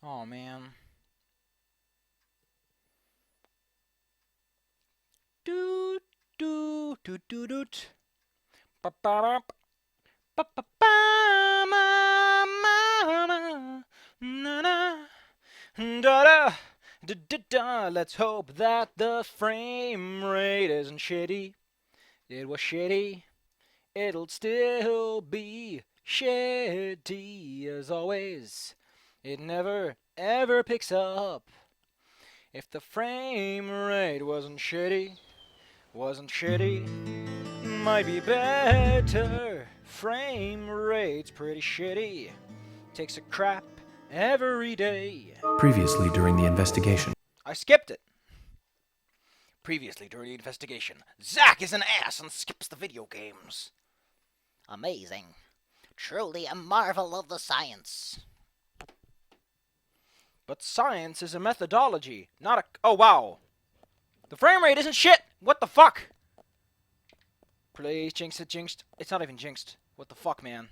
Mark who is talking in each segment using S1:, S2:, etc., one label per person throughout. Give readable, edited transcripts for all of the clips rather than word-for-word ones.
S1: Oh man. Doot doot doot doot doot. Ba ba ba ba ba ba ma ma ma na na da da da da da. Let's hope that the frame rate isn't shitty. It was shitty. It'll still be shitty as always. It never ever picks up. If the frame rate wasn't shitty, might be better. Frame rate's pretty shitty. Takes a crap every day.
S2: Previously during the investigation.
S1: I skipped it. Previously during the investigation, Zack is an ass and skips the video games.
S3: Amazing. Truly a marvel of the science.
S1: But science is a methodology, not a... Oh, wow. The frame rate isn't shit. What the fuck? Please, jinx it, jinxed. It's not even jinxed. What the fuck, man?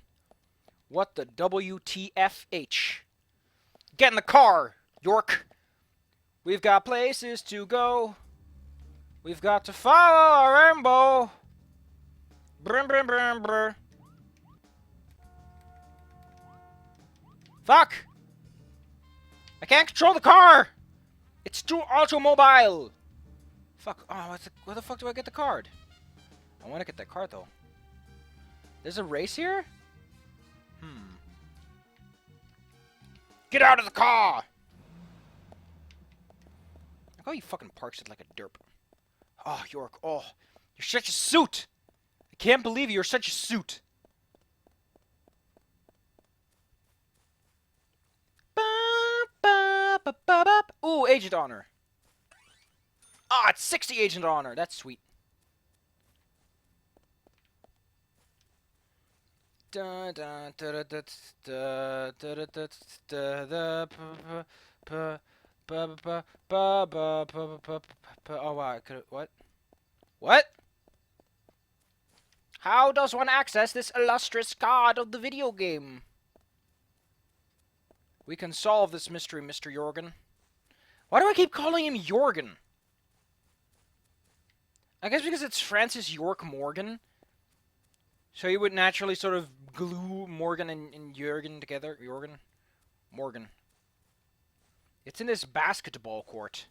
S1: What the WTFH? Get in the car, York. We've got places to go. We've got to follow our rainbow. Brum, brum, brum, brum. Fuck! I can't control the car! It's too automobile! Fuck. Oh, where the fuck do I get the card? I want to get that card, though. There's a race here? Get out of the car! Look how he fucking parks it like a derp. Oh, York. Oh, you're such a suit! I can't believe you're such a suit. Ooh, Agent Honor. Ah, it's 60 Agent Honor. That's sweet. Oh, wow. What? What? How does one access this illustrious card of the video game? We can solve this mystery, Mr. Jorgen. Why do I keep calling him Jorgen? I guess because it's Francis York Morgan. So you would naturally sort of glue Morgan and Jorgen together. Jorgen? Morgan. It's in this basketball court.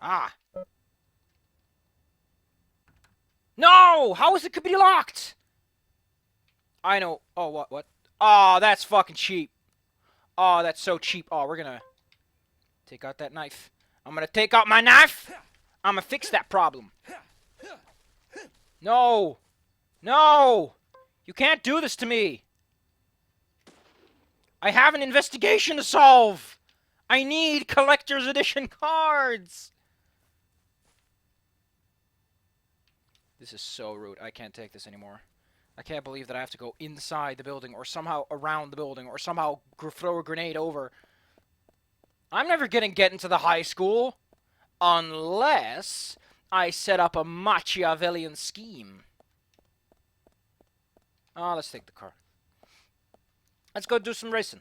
S1: Ah. No! How is it could be locked? I know. Oh, what? Oh, that's fucking cheap. Oh, that's so cheap. Oh, we're gonna take out that knife. I'm gonna take out my knife. I'm gonna fix that problem. No. No. You can't do this to me. I have an investigation to solve. I need collector's edition cards. This is so rude. I can't take this anymore. I can't believe that I have to go inside the building or somehow around the building or somehow throw a grenade over. I'm never gonna get into the high school unless I set up a Machiavellian scheme. Oh, let's take the car. Let's go do some racing.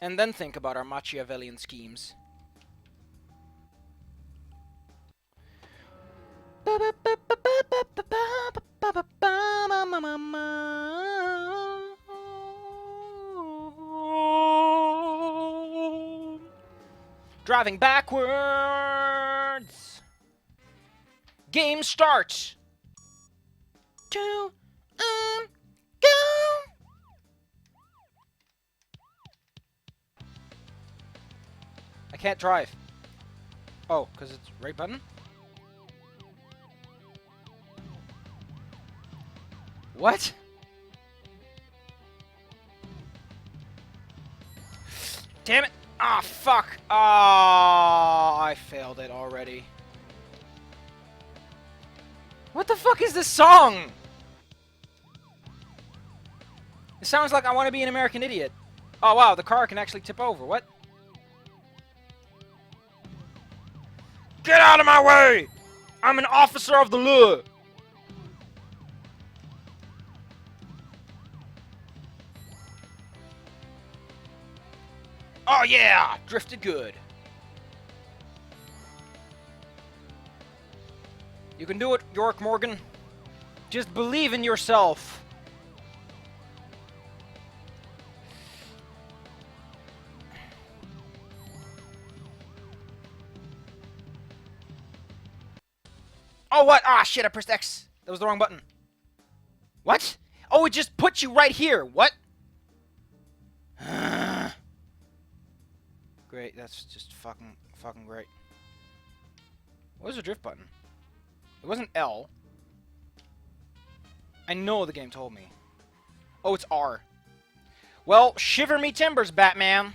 S1: And then think about our Machiavellian schemes. Driving backwards. Game start. To go. I can't drive. Oh, because it's right button? What? Damn it! Ah, fuck! Oh, I failed it already. What the fuck is this song? It sounds like I Want to Be an American Idiot. Oh, wow, the car can actually tip over. What? Get out of my way! I'm an officer of the law! Oh yeah! Drifted good. You can do it, York Morgan. Just believe in yourself. Oh, what? Ah, shit, I pressed X. That was the wrong button. What? Oh, it just put you right here. What? Great, that's just fucking great. What was the drift button? It wasn't L. I know the game told me. Oh, it's R. Well, shiver me timbers, Batman.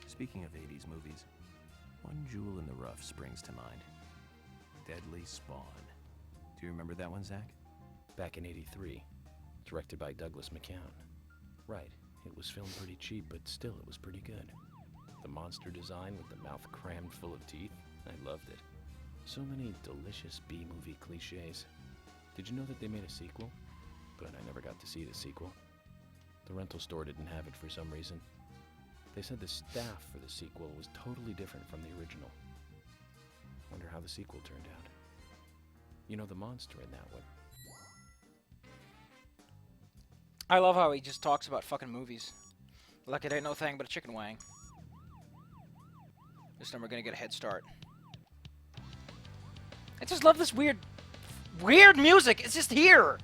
S2: Speaking of 80s movies, one jewel in the rough springs to mind. Deadly Spawn. Do you remember that one, Zach? Back in '83, directed by Douglas McCown. Right, it was filmed pretty cheap, but still it was pretty good. The monster design with the mouth crammed full of teeth, I loved it. So many delicious B-movie cliches. Did you know that they made a sequel? But I never got to see the sequel. The rental store didn't have it for some reason. They said the staff for the sequel was totally different from the original. Wonder how the sequel turned out. You know the monster in that one.
S1: I love how he just talks about fucking movies. Like it ain't no thing but a chicken wang. This time we're gonna get a head start. I just love this weird music. It's just here.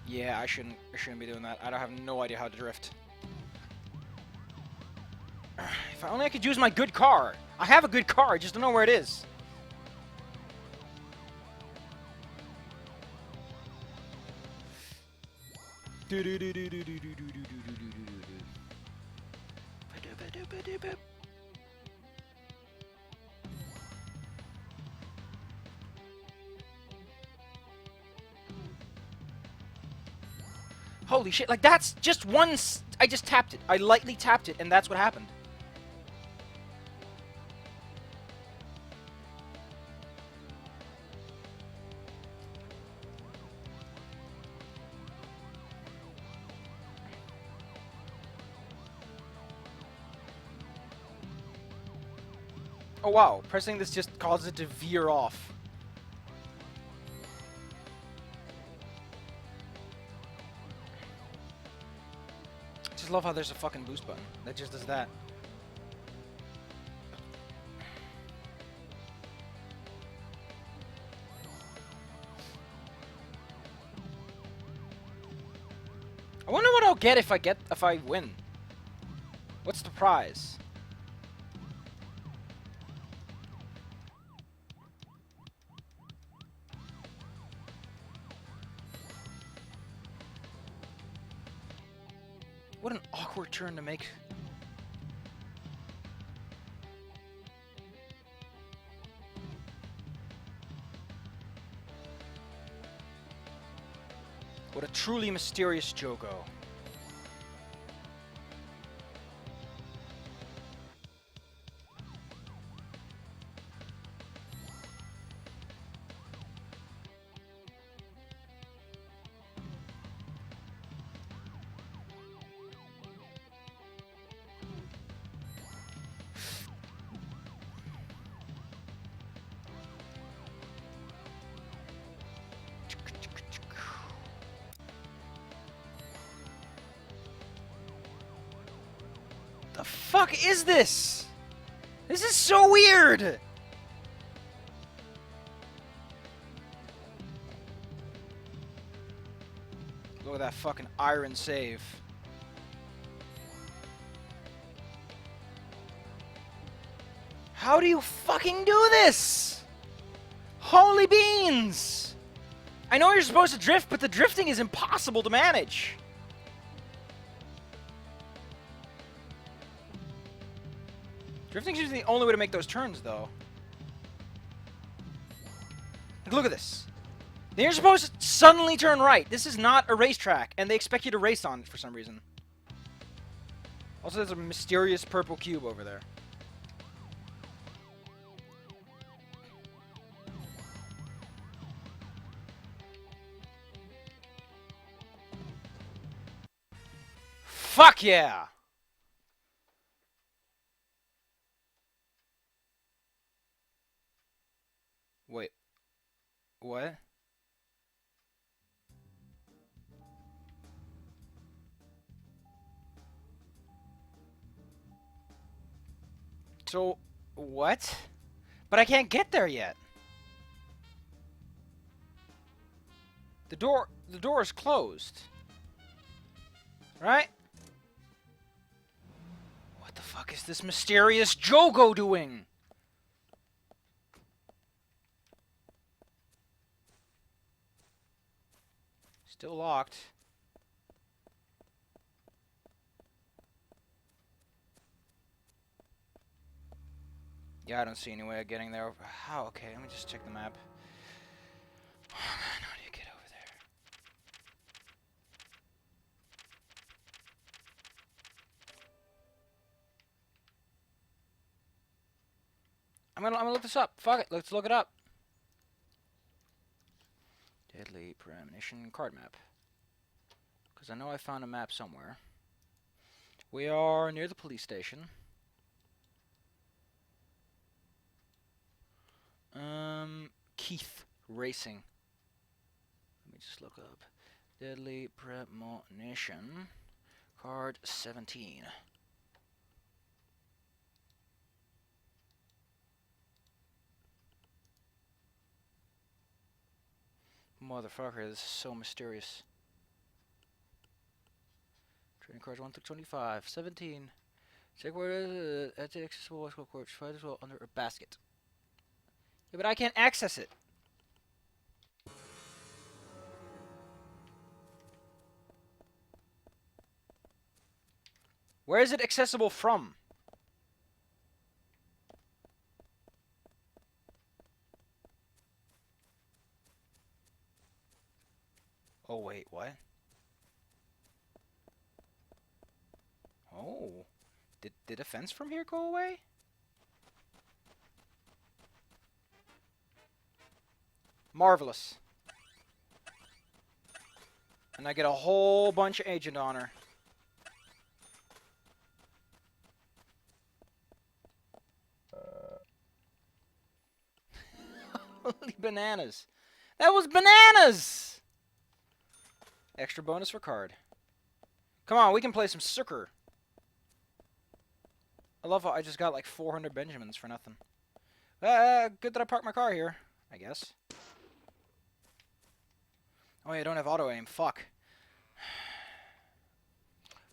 S1: Yeah, I shouldn't be doing that. I don't have no idea how to drift. If only I could use my good car. I have a good car, I just don't know where it is. Holy shit, like that's just one I just tapped it. I lightly tapped it and that's what happened. Oh wow, pressing this just causes it to veer off. I just love how there's a fucking boost button that just does that. I wonder what I'll get if I win. What's the prize? What an awkward turn to make. What a truly mysterious Jogo. The fuck is this? This is so weird! Look at that fucking iron save. How do you fucking do this? Holy beans! I know you're supposed to drift, but the drifting is impossible to manage. Drifting's usually the only way to make those turns, though. Like, look at this. Then you're supposed to suddenly turn right. This is not a racetrack, and they expect you to race on it for some reason. Also, there's a mysterious purple cube over there. Fuck yeah! Wait. What? So, what? But I can't get there yet. The door is closed. Right? What the fuck is this mysterious Jogo doing? Still locked. Yeah, I don't see any way of getting there. How? Okay, let me just check the map. Oh man, how do you get over there? I'm gonna look this up. Fuck it, let's look it up. Deadly Premonition card map. Because I know I found a map somewhere. We are near the police station. Keith Racing. Let me just look up. Deadly Premonition. Card 17. Motherfucker, this is so mysterious. Trading cards 1 through 25. 17. Check where it is. At the accessible voice cards. Find as well under a basket. Yeah, but I can't access it. Where is it accessible from? Oh, wait, what? Oh. Did a fence from here go away? Marvelous. And I get a whole bunch of agent honor. Holy bananas. That was bananas! Extra bonus for card. Come on, we can play some sucker. I love how I just got like 400 Benjamins for nothing. Good that I parked my car here, I guess. Oh, yeah, I don't have auto aim. Fuck.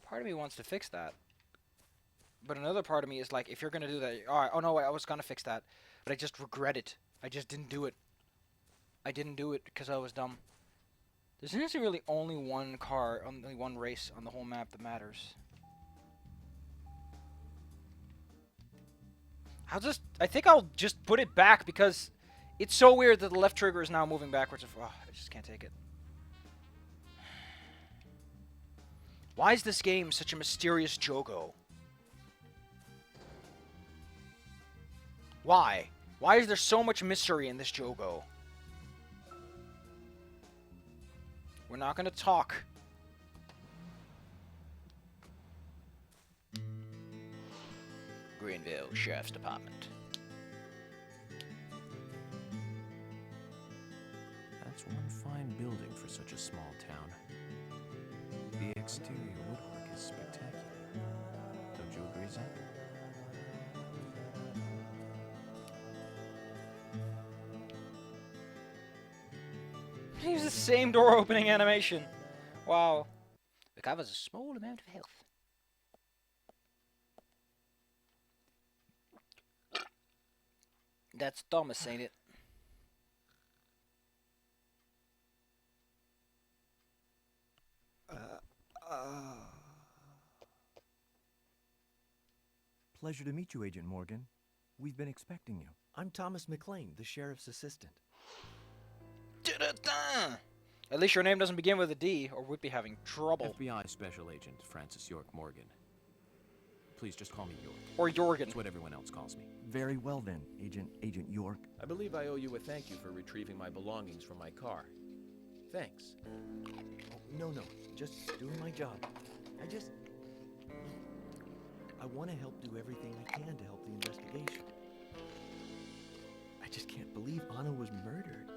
S1: Part of me wants to fix that. But another part of me is like, if you're going to do that... Alright, oh no, wait, I was going to fix that. But I just regret it. I just didn't do it. I didn't do it because I was dumb. There's actually really only one car, only one race on the whole map that matters. I think I'll just put it back because it's so weird that the left trigger is now moving backwards. Oh, I just can't take it. Why is this game such a mysterious Jogo? Why? Why is there so much mystery in this Jogo? We're not gonna talk. Greenville Sheriff's Department.
S2: That's one fine building for such a small town. The exterior woodwork is spectacular. Don't you agree, Zach?
S1: Use the same door opening animation. Wow. Recovers a small amount of health. That's Thomas, ain't it?
S4: Pleasure to meet you, Agent Morgan. We've been expecting you. I'm Thomas McLean, the sheriff's assistant.
S1: At least your name doesn't begin with a D, or we'd be having trouble.
S2: FBI Special Agent Francis York Morgan. Please just call me York.
S1: Or Jorgen.
S2: It's what everyone else calls me.
S4: Very well then, Agent York.
S2: I believe I owe you a thank you for retrieving my belongings from my car. Thanks.
S4: No, just doing my job. I want to help do everything I can to help the investigation. I just can't believe Anna was murdered.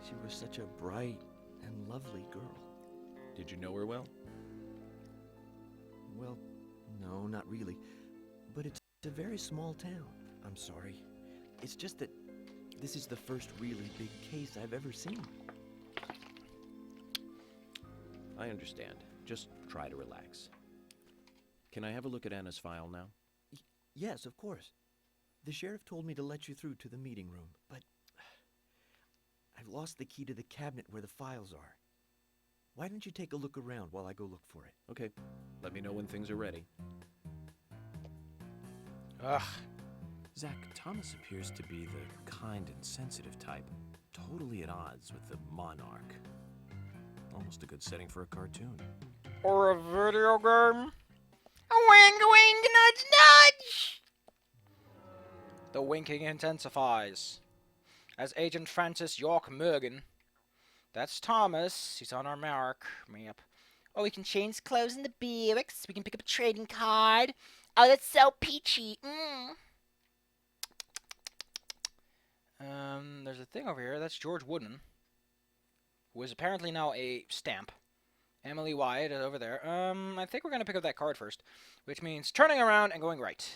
S4: She was such a bright and lovely girl.
S2: Did you know her well?
S4: Well, no, not really. But it's a very small town. I'm sorry. It's just that this is the first really big case I've ever seen.
S2: I understand. Just try to relax. Can I have a look at Anna's file now?
S4: Yes, of course. The sheriff told me to let you through to the meeting room, but I've lost the key to the cabinet where the files are. Why don't you take a look around while I go look for it?
S2: Okay. Let me know when things are ready.
S1: Ugh.
S2: Zach, Thomas appears to be the kind and sensitive type, totally at odds with the monarch. Almost a good setting for a cartoon.
S1: Or a video game. Wink, wink, nudge, nudge! The winking intensifies. As Agent Francis York Morgan. That's Thomas. He's on our map.
S3: Oh, we can change clothes in the barracks. We can pick up a trading card. Oh, that's so peachy.
S1: There's a thing over here. That's George Woodman, who is apparently now a stamp. Emily Wyatt is over there. I think we're gonna pick up that card first, which means turning around and going right.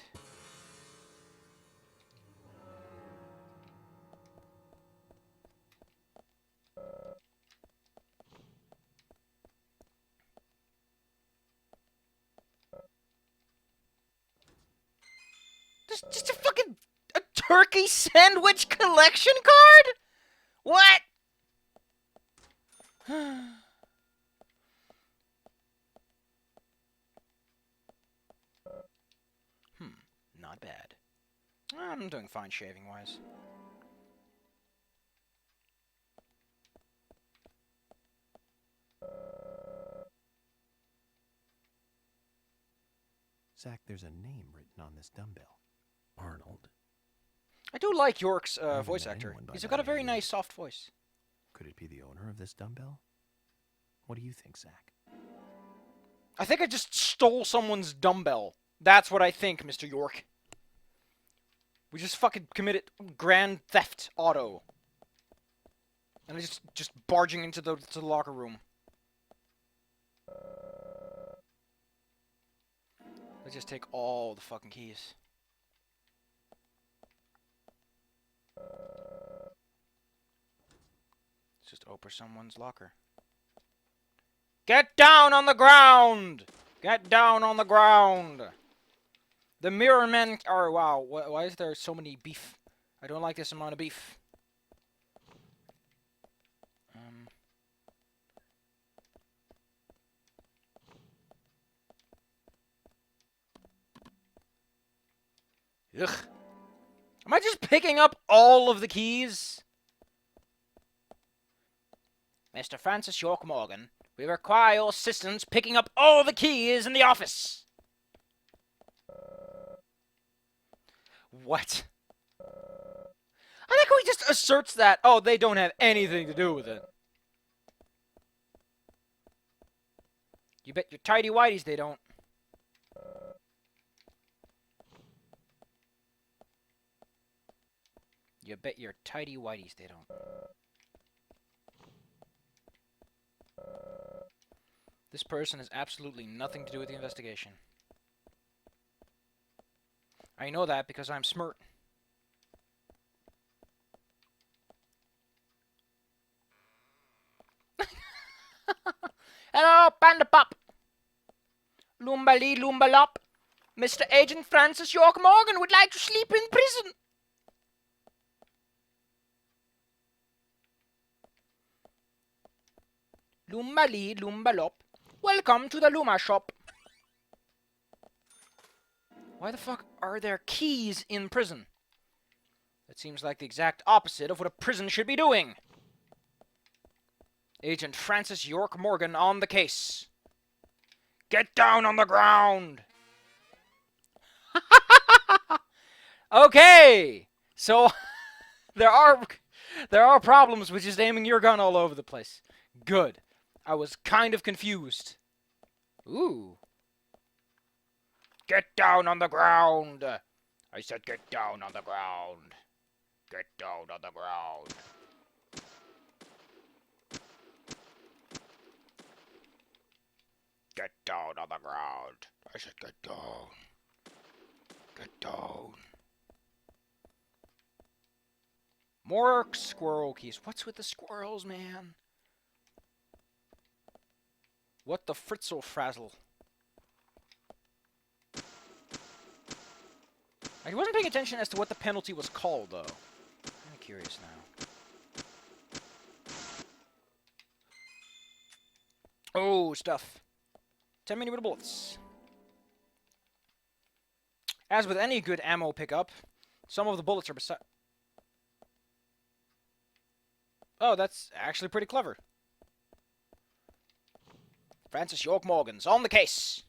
S1: Just a turkey sandwich collection card? What? Not bad. I'm doing fine shaving-wise.
S2: Zach, there's a name written on this dumbbell. Arnold.
S1: I do like York's
S2: never
S1: voice
S2: met
S1: actor.
S2: anyone by
S1: He's
S2: that
S1: got a very
S2: name.
S1: nice, soft voice.
S2: Could it be the owner of this dumbbell? What do you think, Zach?
S1: I think I just stole someone's dumbbell. That's what I think, Mr. York. We just fucking committed grand theft auto. And I just barging into the locker room. Let's just take all the fucking keys. Let's just open someone's locker. Get down on the ground! Get down on the ground! The mirror men are... Wow, why is there so many beef? I don't like this amount of beef. Ugh. Am I just picking up all of the keys? Mr. Francis York Morgan, we require your assistance picking up all the keys in the office. What? I like how he just asserts that, oh, they don't have anything to do with it. You bet your tidy whities they don't. You bet your tidy whities they don't. This person has absolutely nothing to do with the investigation. I know that because I'm smart. Hello, Panda Pop. Loomba-lee, Loomba-lop. Mr. Agent Francis York Morgan would like to sleep in prison. Loomba-lee, Loomba-lop. Welcome to the Luma shop. Why the fuck are there keys in prison? That seems like the exact opposite of what a prison should be doing. Agent Francis York Morgan on the case. Get down on the ground! Okay! So, there are problems with just aiming your gun all over the place. Good. I was kind of confused. Ooh. Get down on the ground! I said get down on the ground. Get down on the ground. Get down on the ground. I said get down. Get down. More squirrel keys. What's with the squirrels, man? What the fritzel frazzle? I wasn't paying attention as to what the penalty was called, though. I'm curious now. Oh, stuff. 10mm bullets. As with any good ammo pickup, some of the bullets are beside... Oh, that's actually pretty clever. Francis York Morgan's on the case.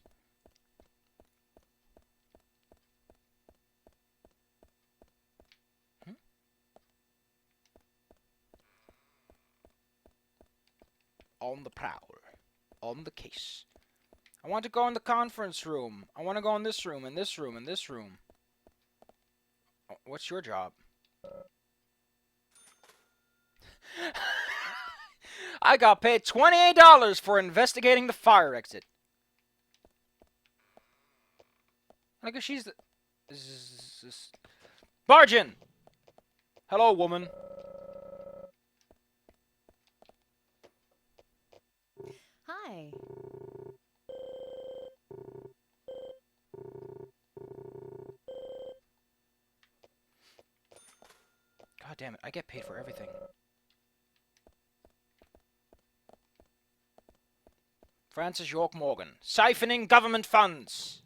S1: On the prowl. On the case. I want to go in the conference room. I want to go in this room, and this room, and this room. Oh, what's your job? I got paid $28 for investigating the fire exit. I guess she's the... Barge in! Hello, woman.
S5: Hi.
S1: God damn it, I get paid for everything. Francis York Morgan. Siphoning government funds.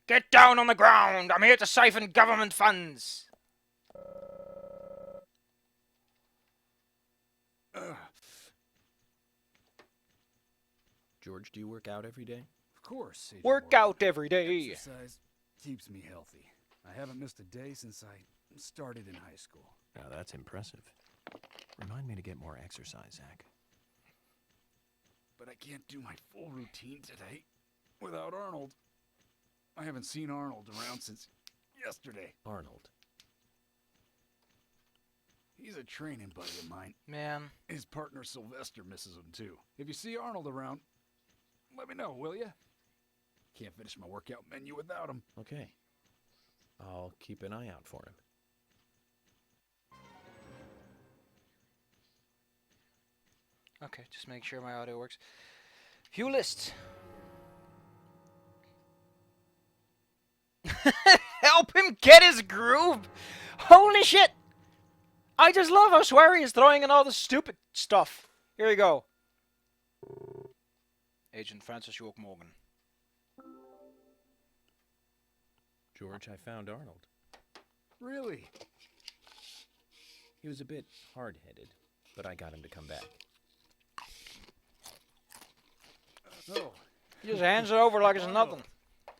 S1: Get down on the ground! I'm here to siphon government funds!
S2: George, do you work out every day?
S6: Of course. Agent
S1: Work
S6: Morgan.
S1: out every day.
S6: Exercise keeps me healthy. I haven't missed a day since I started in high school.
S2: Now that's impressive. Remind me to get more exercise, Zach.
S6: But I can't do my full routine today without Arnold. I haven't seen Arnold around since yesterday.
S2: Arnold.
S6: He's a training buddy of mine.
S1: Man.
S6: His partner Sylvester misses him too. If you see Arnold around, let me know, will ya? Can't finish my workout menu without him.
S2: Okay. I'll keep an eye out for him.
S1: Okay, just make sure my audio works. View list. Help him get his groove! Holy shit! I just love how Swery is throwing in all the stupid stuff. Here we go. Agent Francis York Morgan.
S2: George, I found Arnold.
S6: Really?
S2: He was a bit hard-headed, but I got him to come back.
S6: Oh,
S1: He just hands it over like it's nothing.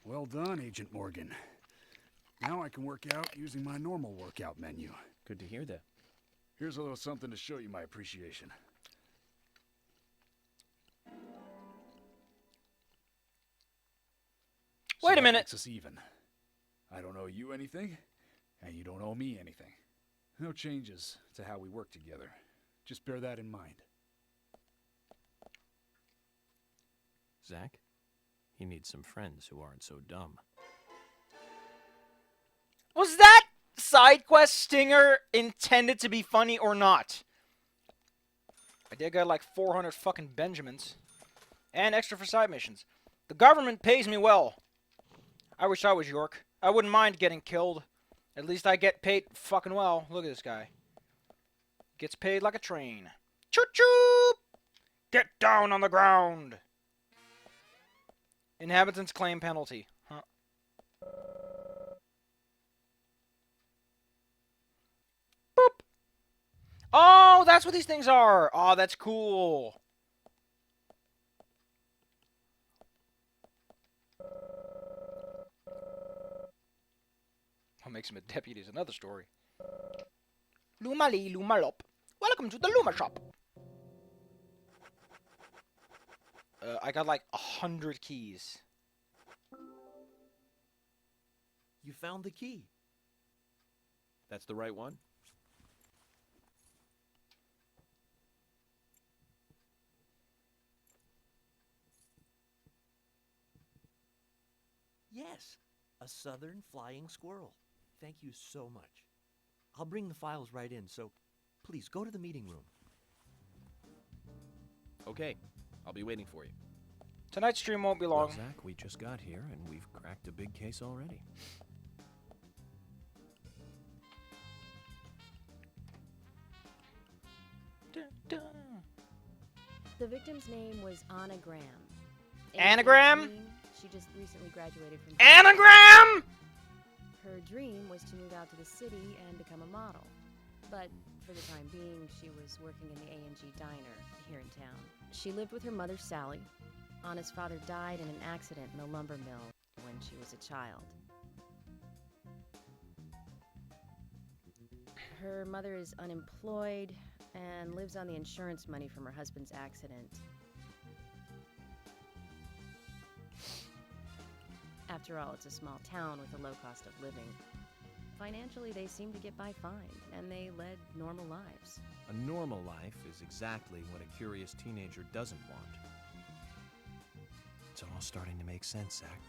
S6: well done, Agent Morgan. Now I can work out using my normal workout menu.
S2: Good to hear that.
S6: Here's a little something to show you my appreciation.
S1: Wait a
S6: that
S1: minute.
S6: makes us even. I don't owe you anything, and you don't owe me anything. No changes to how we work together. Just bear that in mind.
S2: Zach, he needs some friends who aren't so dumb.
S1: Was that side quest stinger intended to be funny or not? I did get like 400 fucking Benjamins. And extra for side missions. The government pays me well. I wish I was York. I wouldn't mind getting killed. At least I get paid fucking well. Look at this guy. Gets paid like a train. Choo-choo! Get down on the ground! Inhabitants claim penalty. Huh. Boop! Oh Oh, that's what these things are. Oh, that's cool. What makes him a deputy is another story. Lumali Lumalop. Welcome to the Luma shop. I got like 100 keys.
S4: You found the key.
S2: That's the right one?
S4: Yes, a southern flying squirrel. Thank you so much. I'll bring the files right in, so please go to the meeting room.
S2: Okay, I'll be waiting for you.
S1: Tonight's stream won't be
S2: Well,
S1: long.
S2: Zach, we just got here and we've cracked a big case already.
S1: Dun, dun.
S5: The victim's name was Anna Graham. Age
S1: Anagram?
S5: 18, she just recently graduated from
S1: Anagram!
S5: Her dream was to move out to the city and become a model. But for the time being, she was working in the A&G diner here in town. She lived with her mother, Sally. Anna's father died in an accident in a lumber mill when she was a child. Her mother is unemployed and lives on the insurance money from her husband's accident. After all, it's a small town with a low cost of living. Financially, they seem to get by fine, and they led normal lives.
S2: A normal life is exactly what a curious teenager doesn't want. It's all starting to make sense, Zach.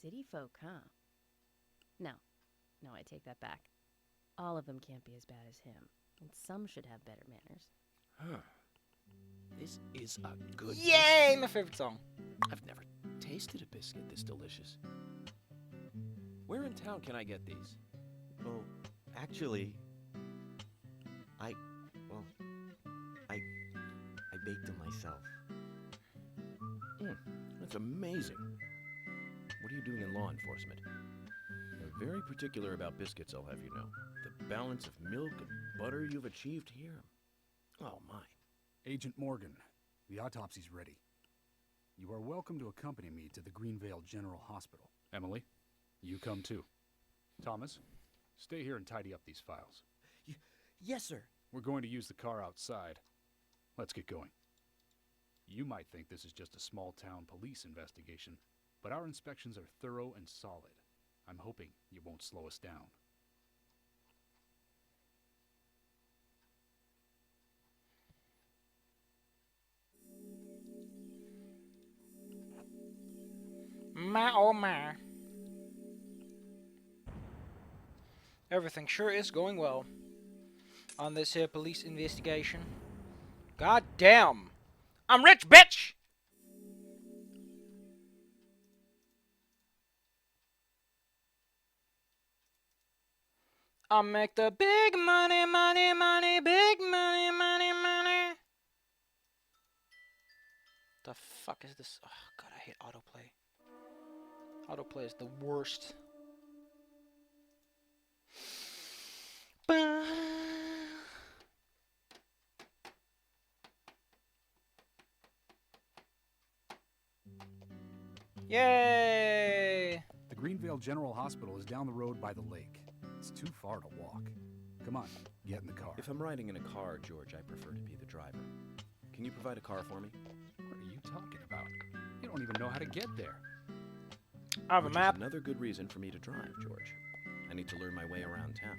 S5: City folk, huh? No, I take that back. All of them can't be as bad as him, and some should have better manners.
S2: Huh. This is a good
S1: Yay, my favorite song.
S2: I've never tasted a biscuit this delicious. Where in town can I get these?
S4: Oh, actually, I baked them myself.
S2: That's amazing. What are you doing in law enforcement? They're very particular about biscuits, I'll have you know. The balance of milk and butter you've achieved here. Oh, my.
S6: Agent Morgan, the autopsy's ready. You are welcome to accompany me to the Greenvale General Hospital. Emily, you come too. Thomas, stay here and tidy up these files.
S4: Yes, sir.
S6: We're going to use the car outside. Let's get going. You might think this is just a small-town police investigation, but our inspections are thorough and solid. I'm hoping you won't slow us down.
S1: My oh my. Everything sure is going well on this here police investigation. God damn. I'm rich, bitch! I make the big money, money, money, big money, money, money. The fuck is this? Oh god, I hate autoplay. Autoplay is the worst. Ba- Yay!
S6: The Greenvale General Hospital is down the road by the lake. It's too far to walk. Come on, get in the car.
S2: If I'm riding in a car, George, I prefer to be the driver. Can you provide a car for me?
S6: What are you talking about? You don't even know how to get there.
S1: I have a
S2: Which
S1: map.
S2: is another good reason for me to drive, George. I need to learn my way around town.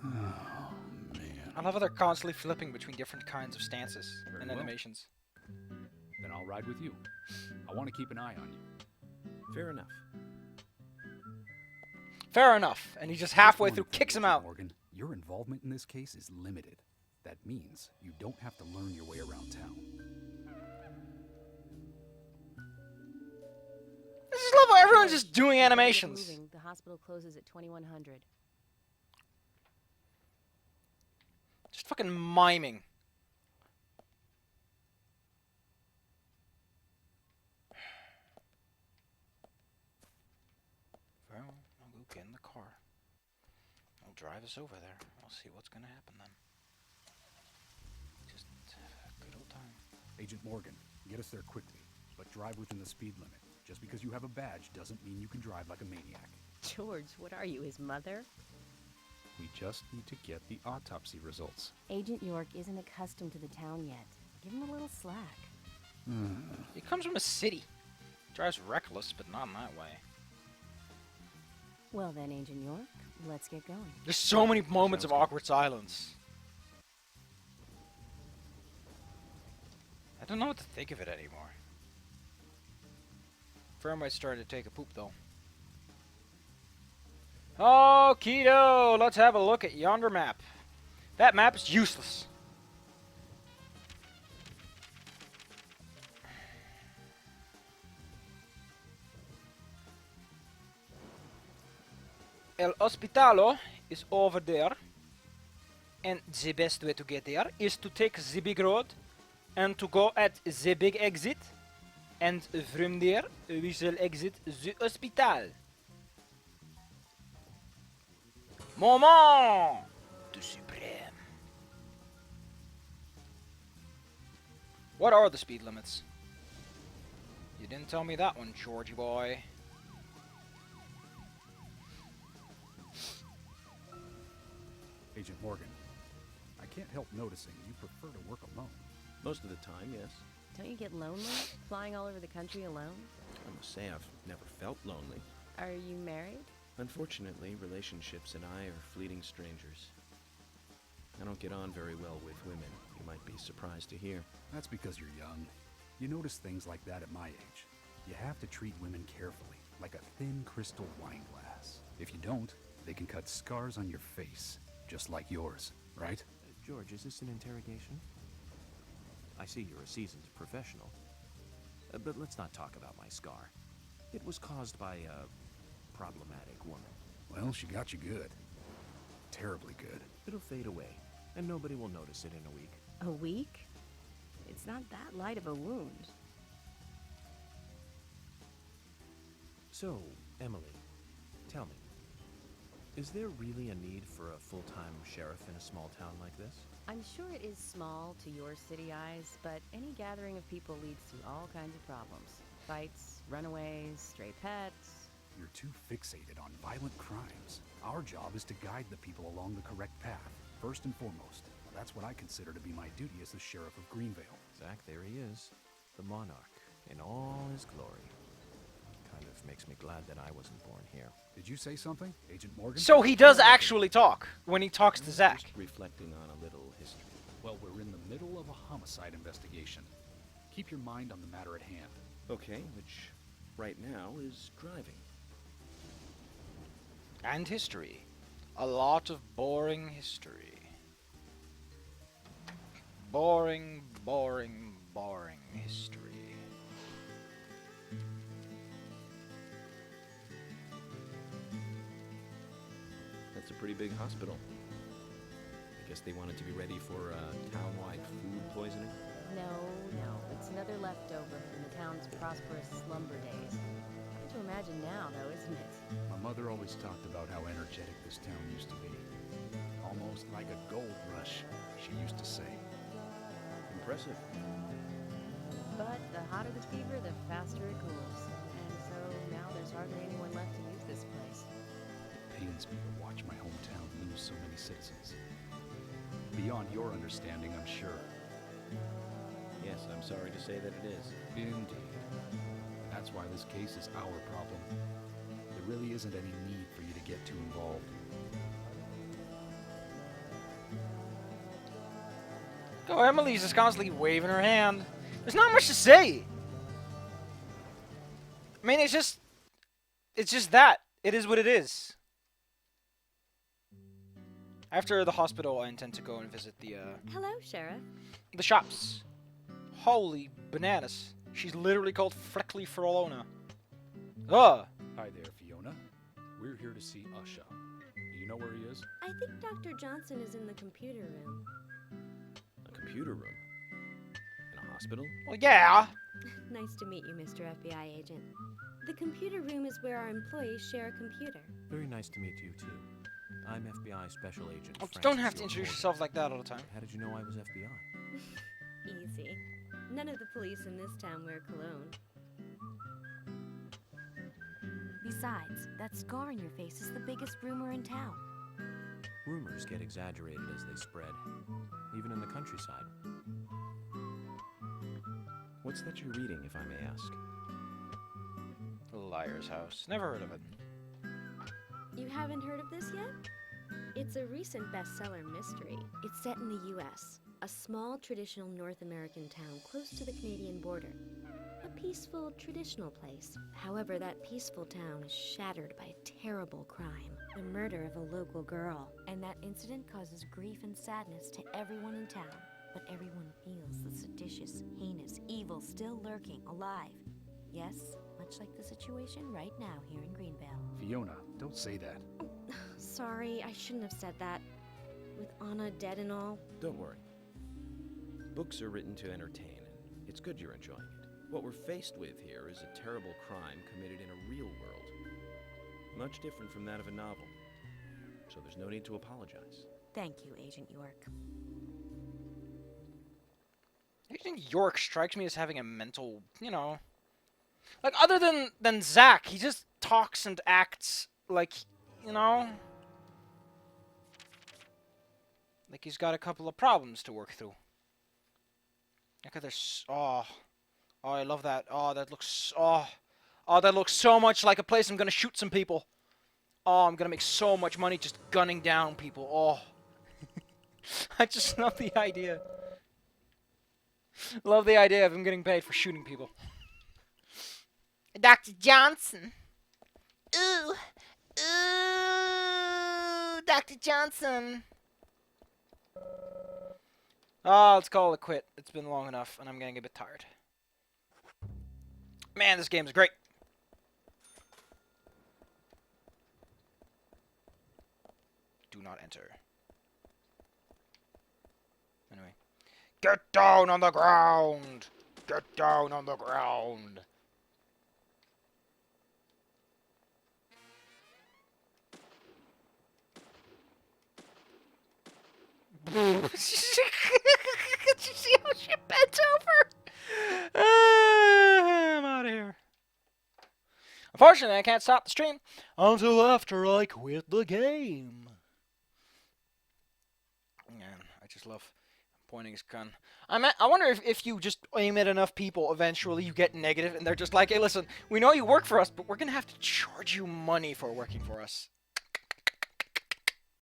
S6: Oh, man.
S1: I love how they're constantly flipping between different kinds of stances
S6: Very
S1: and
S6: well.
S1: animations.
S6: Then I'll ride with you. I want to keep an eye on you.
S2: Fair enough.
S1: Fair enough. And he just halfway
S6: Just
S1: through
S6: one thing,
S1: kicks him
S6: Agent
S1: out.
S6: Morgan, your involvement in this case is limited. That means you don't have to learn your way around town.
S1: This is level. Everyone's just doing
S5: Before we get
S1: animations.
S5: moving, the hospital closes at 2100.
S1: Just fucking miming. get in the car. I'll drive us over there. I'll see what's gonna happen then. Just a good old time.
S6: Agent Morgan, get us there quickly, but drive within the speed limit. Just because you have a badge doesn't mean you can drive like a maniac.
S5: George, what are you, his mother?
S6: We just need to get the autopsy results.
S5: Agent York isn't accustomed to the town yet. Give him a little slack.
S1: He comes from a city. Drives reckless, but not in that way.
S5: Well then, Agent York, let's get going.
S1: There's so many moments of awkward silence. I don't know what to think of it anymore. Fern might start to take a poop though. Oh, Keto! Let's have a look at yonder map. That map is useless. El Hospitalo is over there. And the best way to get there is to take the big road and to go at the big exit. And from there, we shall exit the hospital. Moment du suprême. What are the speed limits? You didn't tell me that one, Georgie boy.
S6: Agent Morgan, I can't help noticing you prefer to work alone.
S4: Most of the time, yes.
S5: Don't you get lonely, flying all over the country alone?
S4: I must say I've never felt lonely.
S5: Are you married?
S4: Unfortunately, relationships and I are fleeting strangers. I don't get on very well with women, you might be surprised to hear.
S6: That's because you're young. You notice things like that at my age. You have to treat women carefully, like a thin crystal wine glass. If you don't, they can cut scars on your face, just like yours, right?
S2: George, is this an interrogation? I see you're a seasoned professional. But let's not talk about my scar. It was caused by a problematic woman.
S6: Well, she got you good. Terribly good.
S2: It'll fade away, and nobody will notice it in a week.
S5: A week? It's not that light of a wound.
S2: So, Emily, tell me, is there really a need for a full-time sheriff in a small town like this?
S5: I'm sure it is small to your city eyes, but any gathering of people leads to all kinds of problems. Fights, runaways, stray pets.
S6: You're too fixated on violent crimes. Our job is to guide the people along the correct path, first and foremost. That's what I consider to be my duty as the sheriff of Greenvale.
S2: Zach, there he is. The monarch, in all his glory. Kind of makes me glad that I wasn't born here.
S6: Did you say something, Agent Morgan?
S1: So he does actually talk when he talks to Zach.
S4: Just reflecting on a little history.
S6: Well, we're in the middle of a homicide investigation. Keep your mind on the matter at hand.
S4: Okay, which right now is driving.
S1: And history. A lot of boring history. Boring, boring, boring history.
S4: That's a pretty big hospital. I guess they wanted to be ready for town-wide food poisoning.
S5: No, it's another leftover from the town's prosperous slumber days. Hard to imagine now, though, isn't it?
S6: My mother always talked about how energetic this town used to be. Almost like a gold rush, she used to say.
S4: Impressive.
S5: But the hotter the fever, the faster it cools. And so now there's hardly anyone left to use this place.
S6: It pains me to watch my hometown lose so many citizens. Beyond your understanding, I'm sure.
S4: Yes, I'm sorry to say that it is.
S6: Indeed. That's why this case is our problem. There really isn't any need for you to get too involved.
S1: Oh, Emily's just constantly waving her hand. There's not much to say. I mean, it's just that. It is what it is. After the hospital, I intend to go and visit
S5: Hello, Sheriff.
S1: the shops. Holy bananas. She's literally called Freckly Frolona. Ugh.
S6: Hi there, Fiona. We're here to see Usha. Do you know where he is?
S7: I think Dr. Johnson is in the computer room.
S4: A computer room? In a hospital?
S1: Well, yeah.
S7: Nice to meet you, Mr. FBI agent. The computer room is where our employees share a computer.
S2: Very nice to meet you, too. I'm FBI Special Agent
S1: Oh, you
S2: Francis
S1: don't have to
S2: York
S1: introduce
S2: Morgan.
S1: yourself like that all the time.
S2: How did you know I was FBI?
S7: Easy. None of the police in this town wear cologne.
S5: Besides, that scar on your face is the biggest rumor in town.
S2: Rumors get exaggerated as they spread, even in the countryside. What's that you're reading, if I may ask?
S1: Liar's House. Never heard of it.
S7: You haven't heard of this yet? It's a recent bestseller mystery. It's set in the U.S., a small traditional North American town close to the Canadian border. A peaceful, traditional place. However, that peaceful town is shattered by a terrible crime. The murder of a local girl.
S5: And that incident causes grief and sadness to everyone in town. But everyone feels the seditious, heinous evil still lurking, alive. Yes, much like the situation right now here in Greenvale.
S6: Fiona, don't say that.
S7: Sorry, I shouldn't have said that. With Anna dead and all.
S8: Don't worry. Books are written to entertain, and it's good you're enjoying it. What we're faced with here is a terrible crime committed in a real world. Much different from that of a novel. So there's no need to apologize.
S5: Thank you, Agent York.
S1: Agent York strikes me as having a mental, you know... Like, other than Zach, he just talks and acts like, you know... Like he's got a couple of problems to work through. Look at this. Oh, I love that. Oh, that looks. Oh, that looks so much like a place I'm gonna shoot some people. Oh, I'm gonna make so much money just gunning down people. Oh, I just love the idea. Love the idea of him getting paid for shooting people. Dr. Johnson. Ooh, Dr. Johnson. Oh, let's call it quit. It's been long enough, and I'm getting a bit tired. Man, this game is great. Do not enter. Anyway. Get down on the ground! Get down on the ground! Did you see how she bent over? I'm out of here. Unfortunately, I can't stop the stream until after I quit the game. Man, I just love pointing his gun. I wonder if you just aim at enough people, eventually you get negative, and they're just like, hey, listen, we know you work for us, but we're going to have to charge you money for working for us.